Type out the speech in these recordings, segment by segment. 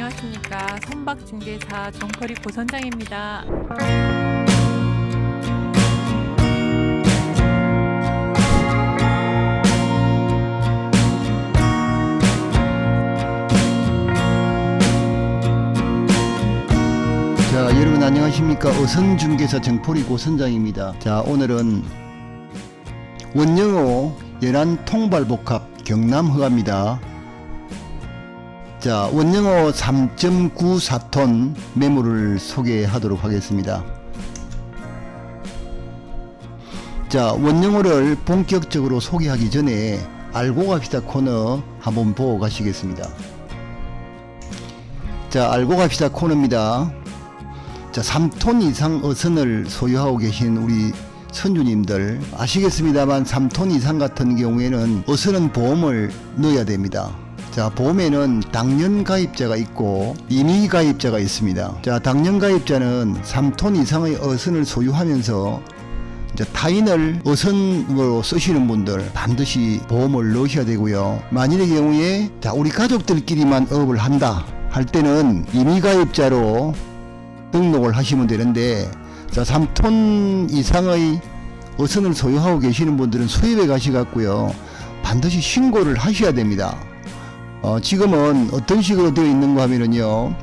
안녕하십니까. 선박중개사 정포리 고선장입니다. 자, 여러분 안녕하십니까. 어선중개사 정포리 고선장입니다. 자, 오늘은 원영호 연안 통발복합 경남허가입니다. 자, 원영호 3.94톤 매물을 소개하도록 하겠습니다. 자, 원영호를 본격적으로 소개하기 전에 알고 갑시다 코너 한번 보고 가시겠습니다. 자, 알고 갑시다 코너입니다. 자, 3톤 이상 어선을 소유하고 계신 우리 선주님들 아시겠습니다만 3톤 이상 같은 경우에는 어선은 보험을 넣어야 됩니다. 자, 보험에는 당년 가입자가 있고 임의 가입자가 있습니다. 자, 당년 가입자는 3톤 이상의 어선을 소유하면서 이제 타인을 어선으로 쓰시는 분들 반드시 보험을 넣으셔야 되고요. 만일의 경우에 자, 우리 가족들끼리만 업을 한다 할 때는 임의 가입자로 등록을 하시면 되는데, 자, 3톤 이상의 어선을 소유하고 계시는 분들은 수입에 가셔갖고요 반드시 신고를 하셔야 됩니다. 지금은 어떤 식으로 되어 있는가 하면은요,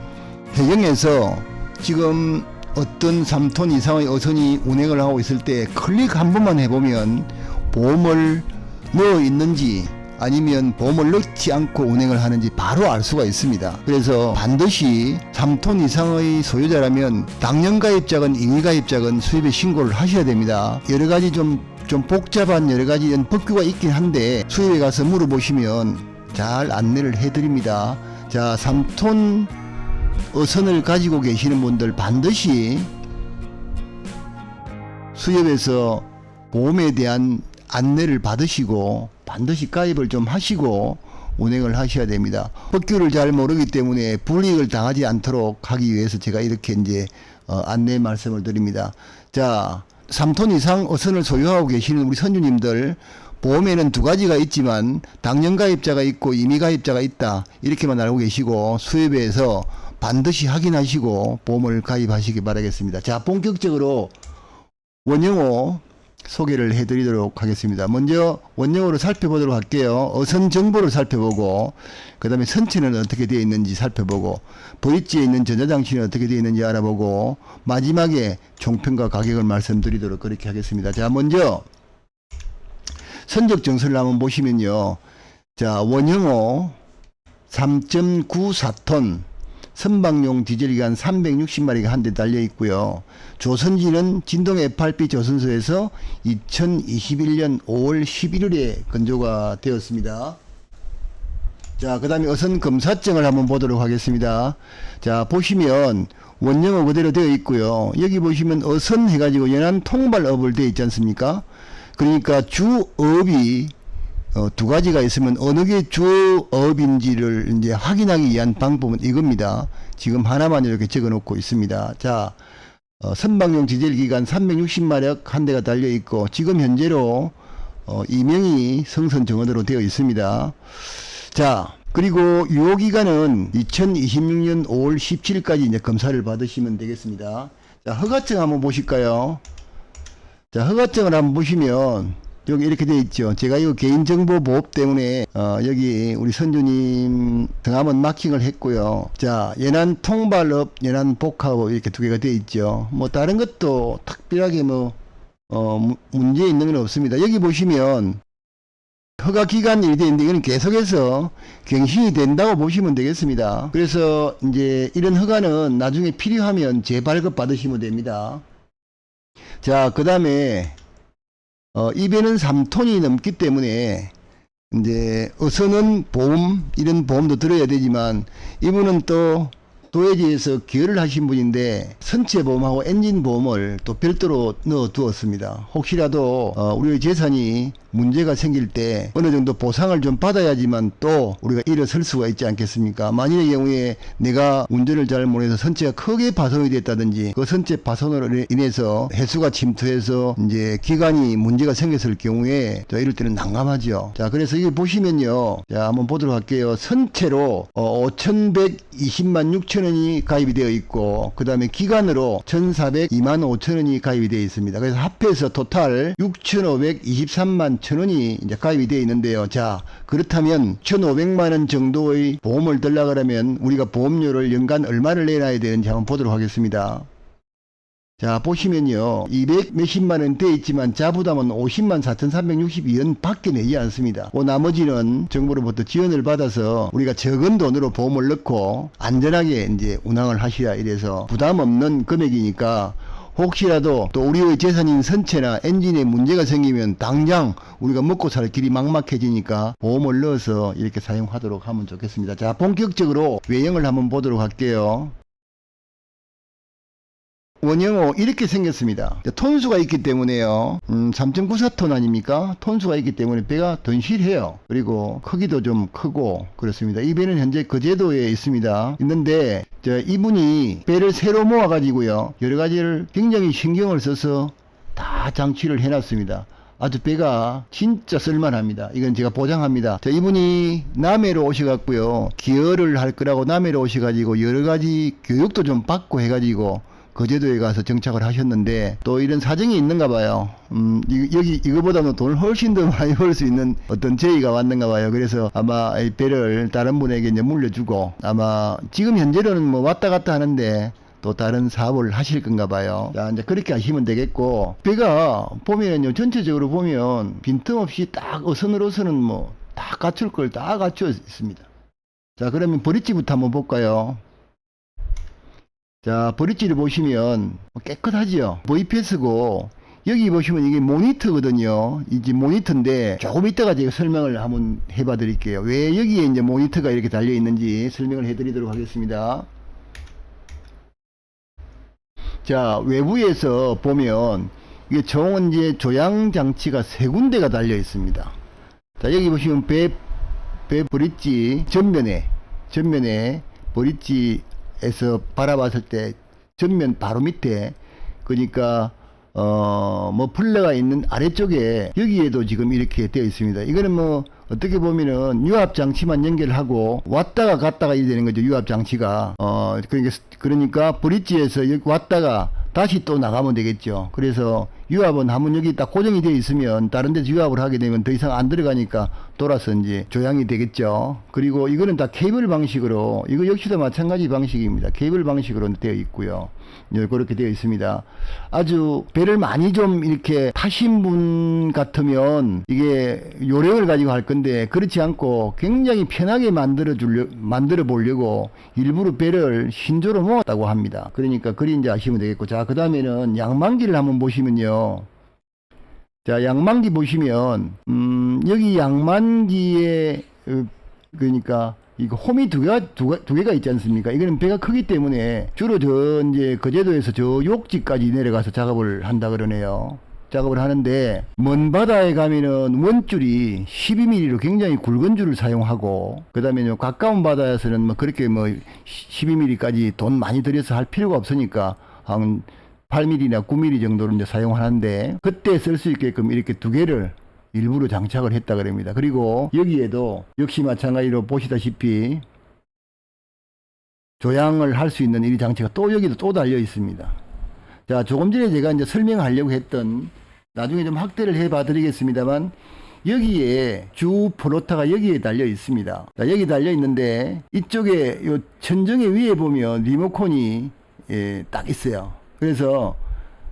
해경에서 지금 어떤 3톤 이상의 어선이 운행을 하고 있을 때 클릭 한 번만 해보면 보험을 넣어 있는지 아니면 보험을 넣지 않고 운행을 하는지 바로 알 수가 있습니다. 그래서 반드시 3톤 이상의 소유자라면 당년 가입자건 임의 가입자건 수입에 신고를 하셔야 됩니다. 여러가지 좀 복잡한 여러가지 법규가 있긴 한데 수입에 가서 물어보시면 잘 안내를 해드립니다. 자, 3톤 어선을 가지고 계시는 분들 반드시 수협에서 보험에 대한 안내를 받으시고 반드시 가입을 좀 하시고 운행을 하셔야 됩니다. 법규를 잘 모르기 때문에 불이익을 당하지 않도록 하기 위해서 제가 이렇게 이제 안내 말씀을 드립니다. 자, 3톤 이상 어선을 소유하고 계시는 우리 선주님들 보험에는 두 가지가 있지만 당년 가입자가 있고 임의 가입자가 있다 이렇게만 알고 계시고 수협에서 반드시 확인하시고 보험을 가입하시기 바라겠습니다. 자, 본격적으로 원영호 소개를 해드리도록 하겠습니다. 먼저 원영호를 살펴보도록 할게요. 어선 정보를 살펴보고 그 다음에 선체는 어떻게 되어 있는지 살펴보고 브릿지에 있는 전자장치는 어떻게 되어 있는지 알아보고 마지막에 총평과 가격을 말씀드리도록 그렇게 하겠습니다. 자, 먼저 선적 정설을 한번 보시면요, 자, 원영호 3.94톤 선박용 디젤기관 360마리가 한 대 달려 있고요. 조선지는 진동 FRP 조선소에서 2021년 5월 11일에 건조가 되었습니다. 자, 그 다음에 어선 검사증을 한번 보도록 하겠습니다. 자, 보시면 원영호 그대로 되어 있고요. 여기 보시면 어선 해가지고 연안 통발업을 되어 있지 않습니까? 그러니까 주업이 두 가지가 있으면 어느 게 주업인지를 이제 확인하기 위한 방법은 이겁니다. 지금 하나만 이렇게 적어 놓고 있습니다. 자, 선박용 디젤기관 360마력 한 대가 달려 있고 지금 현재로 이명이 성선 정원으로 되어 있습니다. 자, 그리고 유효기간은 2026년 5월 17일까지 이제 검사를 받으시면 되겠습니다. 자, 허가증 한번 보실까요? 자, 허가증을 한번 보시면 여기 이렇게 되어 있죠. 제가 이거 개인정보보호 때문에 여기 우리 선주님 등함은 마킹을 했고요. 자, 연안 통발업, 연안 복합업 이렇게 두 개가 되어 있죠. 뭐 다른 것도 특별하게 뭐 문제 있는 건 없습니다. 여기 보시면 허가 기간이 되어 있는데 이건 계속해서 갱신이 된다고 보시면 되겠습니다. 그래서 이제 이런 허가는 나중에 필요하면 재발급 받으시면 됩니다. 자, 그 다음에 이 배는 3톤이 넘기 때문에 이제 어선은 보험, 이런 보험도 들어야 되지만 이분은 또 도해지에서 기여를 하신 분인데 선체 보험하고 엔진 보험을 또 별도로 넣어 두었습니다. 혹시라도 우리의 재산이 문제가 생길 때 어느 정도 보상을 좀 받아야지만 또 우리가 일어설 수가 있지 않겠습니까? 만일의 경우에 내가 운전을 잘 못해서 선체가 크게 파손이 됐다든지 그 선체 파손으로 인해서 해수가 침투해서 이제 기관이 문제가 생겼을 경우에 자, 이럴 때는 난감하죠. 자, 그래서 이게 보시면요. 자, 한번 보도록 할게요. 선체로 5,120만 6천 원이 가입이 되어 있고 그 다음에 기관으로 1,402만 5천 원이 가입이 되어 있습니다. 그래서 합해서 토탈 6,523만 천 원이 이제 가입이 되어 있는데요. 자, 그렇다면 1,500만 원 정도의 보험을 들라 그러면 우리가 보험료를 연간 얼마를 내놔야 되는지 한번 보도록 하겠습니다. 자, 보시면요. 200 몇십만 원 돼 있지만 자부담은 50만 4,362원 밖에 내지 않습니다. 그 나머지는 정부로부터 지원을 받아서 우리가 적은 돈으로 보험을 넣고 안전하게 이제 운항을 하시라 이래서 부담 없는 금액이니까 혹시라도 또 우리의 재산인 선체나 엔진에 문제가 생기면 당장 우리가 먹고 살 길이 막막해지니까 보험을 넣어서 이렇게 사용하도록 하면 좋겠습니다. 자, 본격적으로 외형을 한번 보도록 할게요. 원형호 이렇게 생겼습니다. 톤수가 있기 때문에요. 3.94톤 아닙니까? 톤수가 있기 때문에 배가 던실해요. 그리고 크기도 좀 크고 그렇습니다. 이 배는 현재 거제도에 있습니다. 있는데 이분이 배를 새로 모아 가지고요. 여러 가지를 굉장히 신경을 써서 다 장치를 해놨습니다. 아주 배가 진짜 쓸만합니다. 이건 제가 보장합니다. 자, 이분이 남해로 오셔갖고요. 기여를 할 거라고 남해로 오셔가지고 여러 가지 교육도 좀 받고 해가지고 거제도에 가서 정착을 하셨는데 또 이런 사정이 있는가 봐요. 여기 이거보다는 돈을 훨씬 더 많이 벌 수 있는 어떤 제의가 왔는가 봐요. 그래서 아마 이 배를 다른 분에게 이제 물려주고 아마 지금 현재로는 뭐 왔다 갔다 하는데 또 다른 사업을 하실 건가 봐요. 자, 이제 그렇게 하시면 되겠고 배가 보면요 전체적으로 보면 빈틈없이 딱 어선으로서는 뭐 다 갖출 걸 다 갖춰 있습니다. 자, 그러면 브릿지부터 한번 볼까요? 자, 브릿지를 보시면 깨끗하지요. VPS고 여기 보시면 이게 모니터거든요. 이제 모니터인데 조금 이따가 제가 설명을 한번 해봐 드릴게요. 왜 여기에 이제 모니터가 이렇게 달려 있는지 설명을 해 드리도록 하겠습니다. 자, 외부에서 보면 이게 정원제 조향 장치가 세 군데가 달려 있습니다. 자, 여기 보시면 배 브릿지 전면에 브릿지에서 바라봤을 때 전면 바로 밑에 그러니까 뭐 플러가 있는 아래쪽에 여기에도 지금 이렇게 되어 있습니다. 이거는 뭐 어떻게 보면은 유압 장치만 연결하고 왔다가 갔다가 이래 되는 거죠. 유압 장치가 그러니까 브릿지에서 여기 왔다가 다시 또 나가면 되겠죠. 그래서 유압은 한번 여기 딱 고정이 되어 있으면 다른 데서 유압을 하게 되면 더 이상 안 들어가니까 돌아서 이제 조향이 되겠죠. 그리고 이거는 다 케이블 방식으로 이거 역시도 마찬가지 방식입니다. 케이블 방식으로 되어 있고요. 그렇게 되어 있습니다. 아주 배를 많이 좀 이렇게 타신 분 같으면 이게 요령을 가지고 할 건데 그렇지 않고 굉장히 편하게 만들어 보려고 일부러 배를 신조로 모았다고 합니다. 그러니까 그리 이제 아시면 되겠고. 자, 그 다음에는 양만기를 한번 보시면요. 자, 양만기 보시면 여기 양만기에 그러니까 이거 홈이 두 개가 있지 않습니까? 이거는 배가 크기 때문에 주로 이제 거제도에서 저 욕지까지 내려가서 작업을 한다 그러네요. 작업을 하는데 먼 바다에 가면은 원줄이 12mm로 굉장히 굵은 줄을 사용하고 그다음에 가까운 바다에서는 뭐 그렇게 뭐 12mm까지 돈 많이 들여서 할 필요가 없으니까 한 8mm나 9mm 정도를 이제 사용하는데 그때 쓸 수 있게끔 이렇게 두 개를 일부러 장착을 했다 그럽니다. 그리고 여기에도 역시 마찬가지로 보시다시피 조향을 할 수 있는 이 장치가 또 여기도 또 달려 있습니다. 자, 조금 전에 제가 이제 설명하려고 했던 나중에 좀 확대를 해 봐 드리겠습니다만 여기에 주 플로타가 여기에 달려 있습니다. 자, 여기 달려 있는데 이쪽에 요 천정의 위에 보면 리모컨이 딱 있어요. 그래서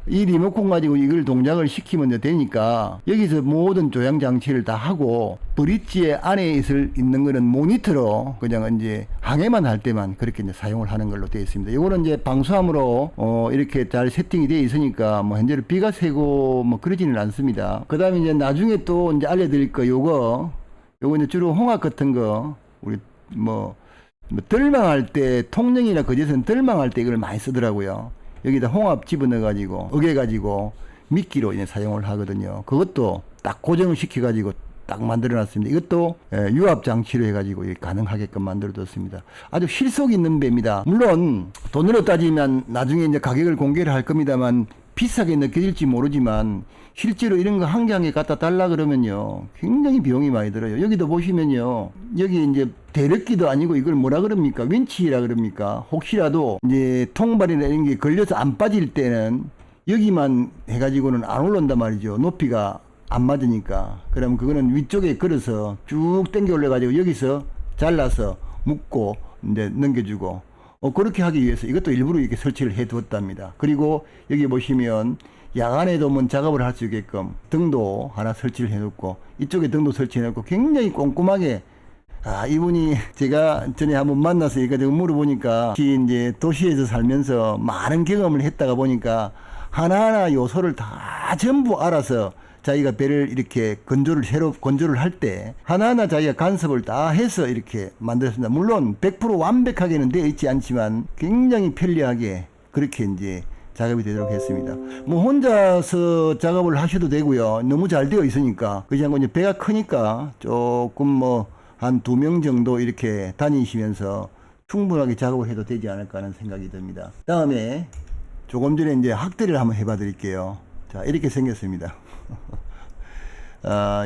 이 리모컨 가지고 이걸 동작을 시키면 되니까 여기서 모든 조향 장치를 다 하고 브릿지의 안에 있는 거는 모니터로 그냥 이제 항해만 할 때만 그렇게 이제 사용을 하는 걸로 되어 있습니다. 이거는 이제 방수함으로 이렇게 잘 세팅이 되어 있으니까 뭐 현재로 비가 새고 뭐 그러지는 않습니다. 그 다음에 이제 나중에 또 이제 알려드릴 거 요거 이제 주로 홍합 같은 거 우리 뭐 덜망할 때 통영이나 거제도는 덜망할 때 이걸 많이 쓰더라고요. 여기다 홍합 집어넣어 가지고 어겨 가지고 미끼로 이제 사용을 하거든요. 그것도 딱 고정을 시켜가지고 딱 만들어놨습니다. 이것도 유압 장치로 해가지고 가능하게끔 만들어뒀습니다. 아주 실속 있는 배입니다. 물론 돈으로 따지면 나중에 이제 가격을 공개를 할 겁니다만 비싸게 느껴질지 모르지만 실제로 이런 거 한 개 한 개 갖다 달라 그러면요 굉장히 비용이 많이 들어요. 여기도 보시면요 여기 이제 대력기도 아니고 이걸 뭐라 그럽니까? 윈치라 그럽니까? 혹시라도 이제 통발이나 이런 게 걸려서 안 빠질 때는 여기만 해가지고는 안 올라온단 말이죠. 높이가 안 맞으니까. 그럼 그거는 위쪽에 걸어서 쭉 당겨 올려가지고 여기서 잘라서 묶고 이제 넘겨주고 그렇게 하기 위해서 이것도 일부러 이렇게 설치를 해 두었답니다. 그리고 여기 보시면 야간에도 뭐 작업을 할 수 있게끔 등도 하나 설치를 해 놓고 이쪽에 등도 설치해 놓고 굉장히 꼼꼼하게 이분이 제가 전에 한번 만나서 이거 물어보니까 이제 도시에서 살면서 많은 경험을 했다가 보니까 하나하나 요소를 다 전부 알아서 자기가 배를 이렇게 새로 건조를 할 때 하나하나 자기가 간섭을 다 해서 이렇게 만들었습니다. 물론 100% 완벽하게는 되어 있지 않지만 굉장히 편리하게 그렇게 이제 작업이 되도록 했습니다. 뭐 혼자서 작업을 하셔도 되고요. 너무 잘 되어 있으니까 그지 않고 이제 배가 크니까 조금 뭐 한 2명 정도 이렇게 다니시면서 충분하게 작업을 해도 되지 않을까 하는 생각이 듭니다. 다음에 조금 전에 이제 학대를 한번 해봐 드릴게요. 자, 이렇게 생겼습니다.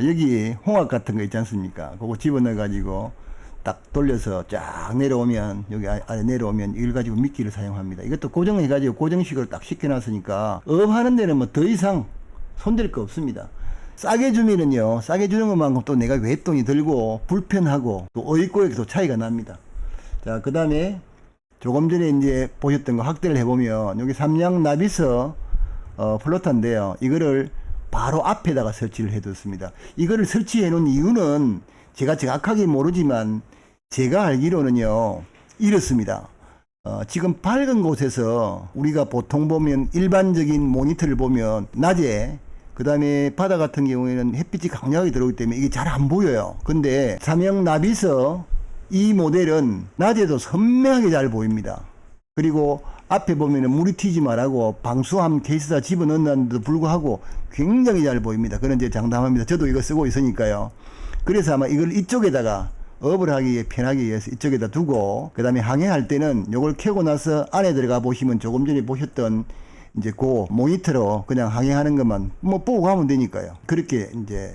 여기 홍학 같은 거 있지 않습니까? 그거 집어넣어 가지고 딱 돌려서 쫙 내려오면 여기 아래 내려오면 이걸 가지고 미끼를 사용합니다. 이것도 고정해 가지고 고정식으로 딱 시켜놨으니까 업 하는 데는 뭐 더 이상 손댈 거 없습니다. 싸게 주면은요 싸게 주는 것만큼 또 내가 외돈이 들고 불편하고 또 어이꼬에도 차이가 납니다. 자, 그 다음에 조금 전에 이제 보셨던 거 확대를 해보면 여기 삼양 나비서 플로터인데요. 이거를 바로 앞에다가 설치를 해뒀습니다. 이거를 설치해 놓은 이유는 제가 정확하게 모르지만 제가 알기로는요 이렇습니다. 지금 밝은 곳에서 우리가 보통 보면 일반적인 모니터를 보면 낮에 그 다음에 바다 같은 경우에는 햇빛이 강력하게 들어오기 때문에 이게 잘 안 보여요. 근데 삼양 나비서 이 모델은 낮에도 선명하게 잘 보입니다. 그리고 앞에 보면은 물이 튀지 말라고 방수함 케이스다 집어넣는데도 불구하고 굉장히 잘 보입니다. 그런 이제 장담합니다. 저도 이거 쓰고 있으니까요. 그래서 아마 이걸 이쪽에다가 업을 하기에 편하게 위해서 이쪽에다 두고 그 다음에 항해할 때는 요걸 켜고 나서 안에 들어가 보시면 조금 전에 보셨던 이제 그 모니터로 그냥 항해하는 것만 뭐 보고 가면 되니까요. 그렇게 이제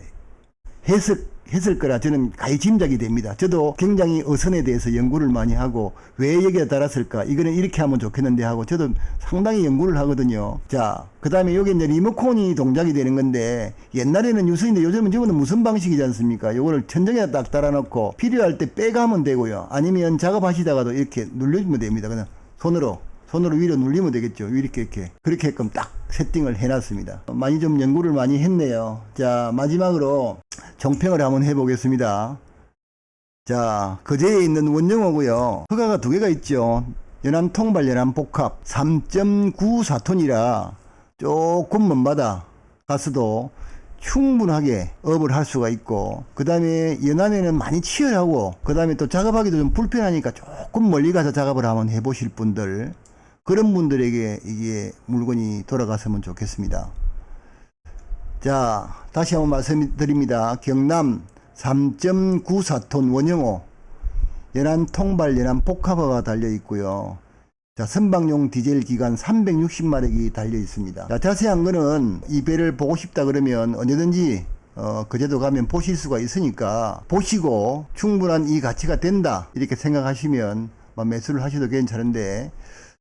했을 거라 저는 가히 짐작이 됩니다. 저도 굉장히 어선에 대해서 연구를 많이 하고 왜 여기에 달았을까 이거는 이렇게 하면 좋겠는데 하고 저도 상당히 연구를 하거든요. 자, 그 다음에 여기 이제 리모컨이 동작이 되는 건데 옛날에는 유선인데 요즘은 저거는 무선 방식이지 않습니까? 요거를 천정에 딱 달아놓고 필요할 때 빼가면 되고요. 아니면 작업하시다가도 이렇게 눌러주면 됩니다. 그냥 손으로 위로 눌리면 되겠죠. 이렇게 그렇게끔 딱 세팅을 해놨습니다. 많이 좀 연구를 많이 했네요. 자, 마지막으로 정평을 한번 해보겠습니다. 자, 거제에 있는 원정호고요. 허가가 2개가 있죠. 연안 통발 연안 복합 3.94톤이라 조금 먼 바다 가서도 충분하게 업을 할 수가 있고, 그 다음에 연안에는 많이 치열하고, 그 다음에 또 작업하기도 좀 불편하니까 조금 멀리 가서 작업을 한번 해보실 분들, 그런 분들에게 이게 물건이 돌아갔으면 좋겠습니다. 자, 다시 한번 말씀드립니다. 경남 3.94톤 원형호 연안 통발 연안 복합화가 달려 있고요. 자, 선박용 디젤 기관 360마력이 달려 있습니다. 자, 자세한 거는 이 배를 보고 싶다 그러면 언제든지 거제도 가면 보실 수가 있으니까 보시고 충분한 이 가치가 된다 이렇게 생각하시면 매수를 하셔도 괜찮은데,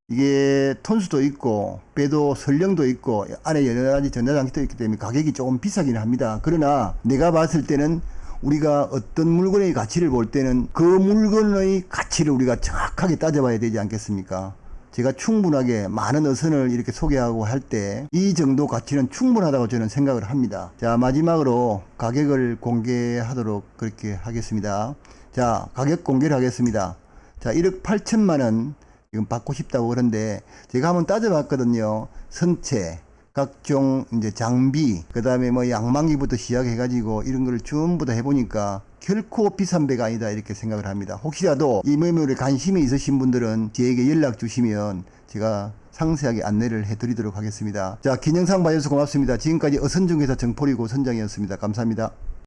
이게 톤수도 있고 배도 설령도 있고 안에 여러 가지 전자장치도 있기 때문에 가격이 조금 비싸긴 합니다. 그러나 내가 봤을 때는 우리가 어떤 물건의 가치를 볼 때는 그 물건의 가치를 우리가 정확하게 따져봐야 되지 않겠습니까? 제가 충분하게 많은 어선을 이렇게 소개하고 할 때 이 정도 가치는 충분하다고 저는 생각을 합니다. 자, 마지막으로 가격을 공개하도록 그렇게 하겠습니다. 자, 가격 공개를 하겠습니다. 자, 1억 8천만 원 지금 받고 싶다고 그러는데 제가 한번 따져봤거든요. 선체, 각종 이제 장비, 그 다음에 뭐 양망기부터 시작해가지고 이런 걸 전부 다 해보니까 결코 비싼 배가 아니다 이렇게 생각을 합니다. 혹시라도 이 매물에 관심이 있으신 분들은 저에게 연락 주시면 제가 상세하게 안내를 해드리도록 하겠습니다. 자, 긴 영상 봐주셔서 고맙습니다. 지금까지 어선중개사 정포리 고선장이었습니다. 감사합니다.